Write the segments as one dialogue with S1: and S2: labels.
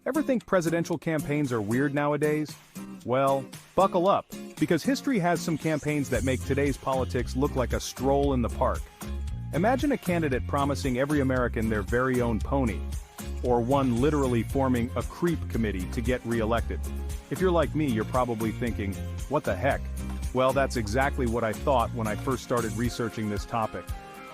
S1: Ever think presidential campaigns are weird nowadays? Well, buckle up, because history has some campaigns that make today's politics look like a stroll in the park. Imagine a candidate promising every American their very own pony, or one literally forming a creep committee to get re-elected. If you're like me, you're probably thinking, what the heck? Well, that's exactly what I thought when I first started researching this topic.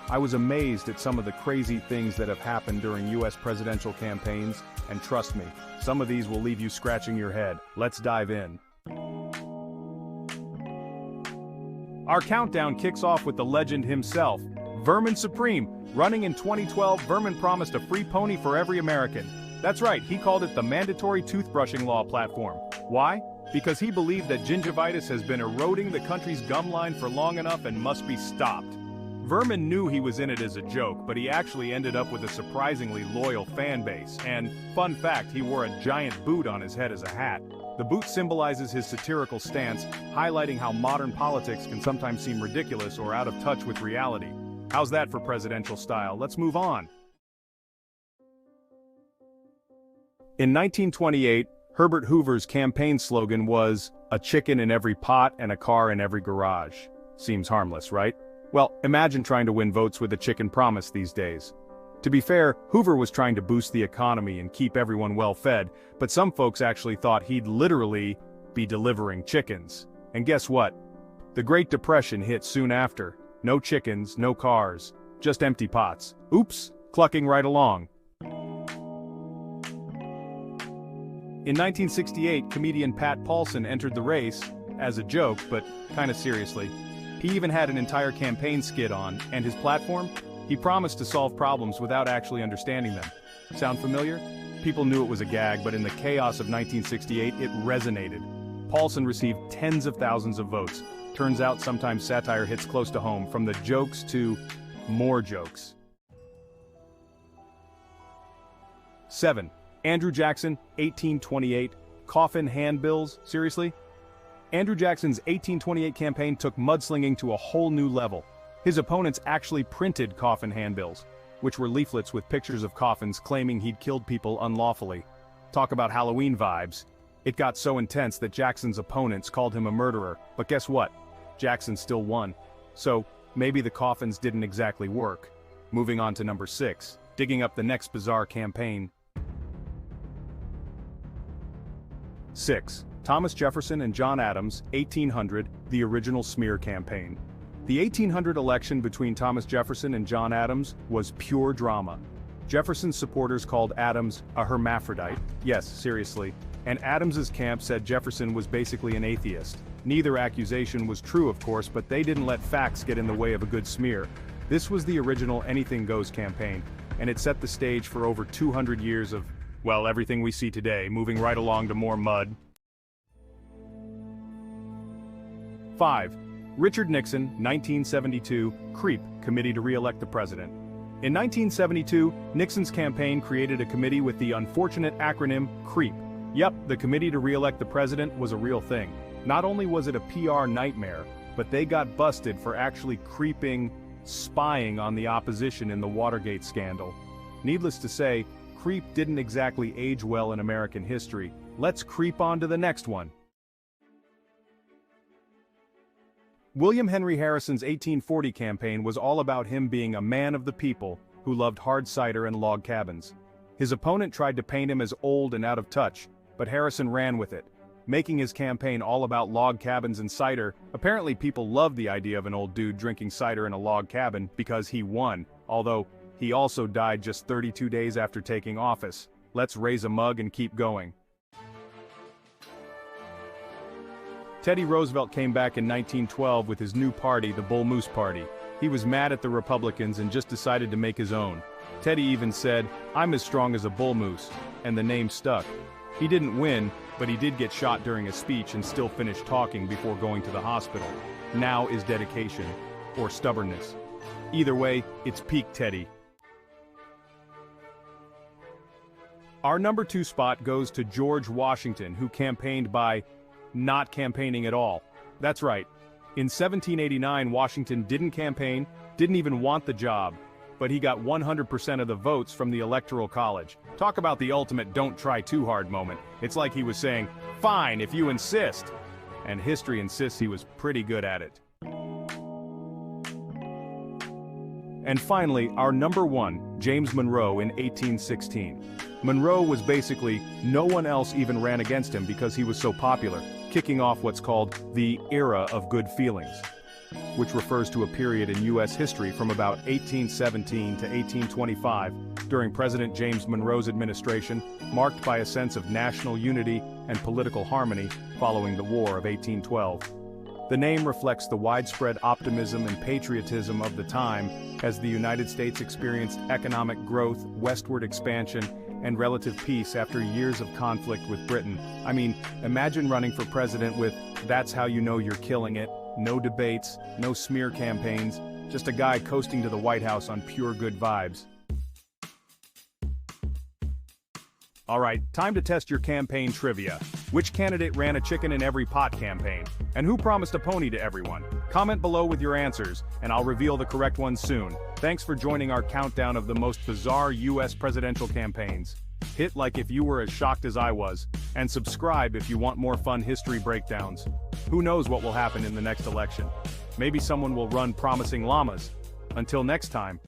S1: I was amazed at some of the crazy things that have happened during US presidential campaigns, and trust me, some of these will leave you scratching your head. Let's dive in. Our countdown kicks off with the legend himself, Verman Supreme. Running in 2012, Verman promised a free pony for every American. That's right, he called it the mandatory toothbrushing law platform. Why? Because he believed that gingivitis has been eroding the country's gum line for long enough and must be stopped. Verman knew he was in it as a joke, but he actually ended up with a surprisingly loyal fan base, and, fun fact, he wore a giant boot on his head as a hat. The boot symbolizes his satirical stance, highlighting how modern politics can sometimes seem ridiculous or out of touch with reality. How's that for presidential style? Let's move on. In 1928, Herbert Hoover's campaign slogan was, "A chicken in every pot and a car in every garage." Seems harmless, right? Well, imagine trying to win votes with a chicken promise these days. To be fair, Hoover was trying to boost the economy and keep everyone well-fed, but some folks actually thought he'd literally be delivering chickens. And guess what? The Great Depression hit soon after. No chickens, no cars, just empty pots. Oops, clucking right along. In 1968, comedian Pat Paulson entered the race, as a joke, but kinda seriously. He even had an entire campaign skit on, and his platform? He promised to solve problems without actually understanding them. Sound familiar? People knew it was a gag, but in the chaos of 1968, it resonated. Paulson received tens of thousands of votes. Turns out sometimes satire hits close to home, from the jokes to more jokes. 7. Andrew Jackson, 1828, coffin handbills, seriously? Andrew Jackson's 1828 campaign took mudslinging to a whole new level. His opponents actually printed coffin handbills, which were leaflets with pictures of coffins claiming he'd killed people unlawfully. Talk about Halloween vibes. It got so intense that Jackson's opponents called him a murderer, but guess what? Jackson still won. So, maybe the coffins didn't exactly work. Moving on to number 6, digging up the next bizarre campaign. 6. Thomas Jefferson and John Adams, 1800, the original smear campaign. The 1800 election between Thomas Jefferson and John Adams was pure drama. Jefferson's supporters called Adams a hermaphrodite, yes, seriously, and Adams's camp said Jefferson was basically an atheist. Neither accusation was true, of course, but they didn't let facts get in the way of a good smear. This was the original anything goes campaign, and it set the stage for over 200 years of, well, everything we see today, moving right along to more mud. 5. Richard Nixon, 1972, Creep, Committee to Re-elect the President. In 1972, Nixon's campaign created a committee with the unfortunate acronym CREEP. Yep, the Committee to Re-elect the President was a real thing. Not only was it a PR nightmare, but they got busted for actually spying on the opposition in the Watergate scandal. Needless to say, CREEP didn't exactly age well in American history. Let's creep on to the next one. William Henry Harrison's 1840 campaign was all about him being a man of the people who loved hard cider and log cabins. His opponent tried to paint him as old and out of touch, but Harrison ran with it, making his campaign all about log cabins and cider. Apparently people loved the idea of an old dude drinking cider in a log cabin because he won, although he also died just 32 days after taking office. Let's raise a mug and keep going. Teddy Roosevelt came back in 1912 with his new party, the Bull Moose Party. He was mad at the Republicans and just decided to make his own. Teddy even said, "I'm as strong as a bull moose," and the name stuck. He didn't win, but he did get shot during a speech and still finished talking before going to the hospital. Now is dedication, or stubbornness. Either way, it's peak Teddy. Our number 2 spot goes to George Washington, who campaigned by not campaigning at all. That's right. In 1789, Washington didn't campaign, didn't even want the job. but he got 100% of the votes from the Electoral College. Talk about the ultimate don't try too hard moment. It's like he was saying, "Fine, if you insist." And history insists he was pretty good at it. And finally, our number one, James Monroe in 1816. Monroe was basically, no one else even ran against him because he was so popular, kicking off what's called the era of good feelings, which refers to a period in U.S. history from about 1817 to 1825, during President James Monroe's administration, marked by a sense of national unity and political harmony following the War of 1812. The name reflects the widespread optimism and patriotism of the time as the United States experienced economic growth, westward expansion, and relative peace after years of conflict with Britain. I mean, imagine running for president with "That's how you know you're killing it," no debates, no smear campaigns, just a guy coasting to the White House on pure good vibes. Alright, time to test your campaign trivia. Which candidate ran a chicken in every pot campaign? And who promised a pony to everyone? Comment below with your answers, and I'll reveal the correct ones soon. Thanks for joining our countdown of the most bizarre US presidential campaigns. Hit like if you were as shocked as I was, and subscribe if you want more fun history breakdowns. Who knows what will happen in the next election? Maybe someone will run promising llamas. Until next time.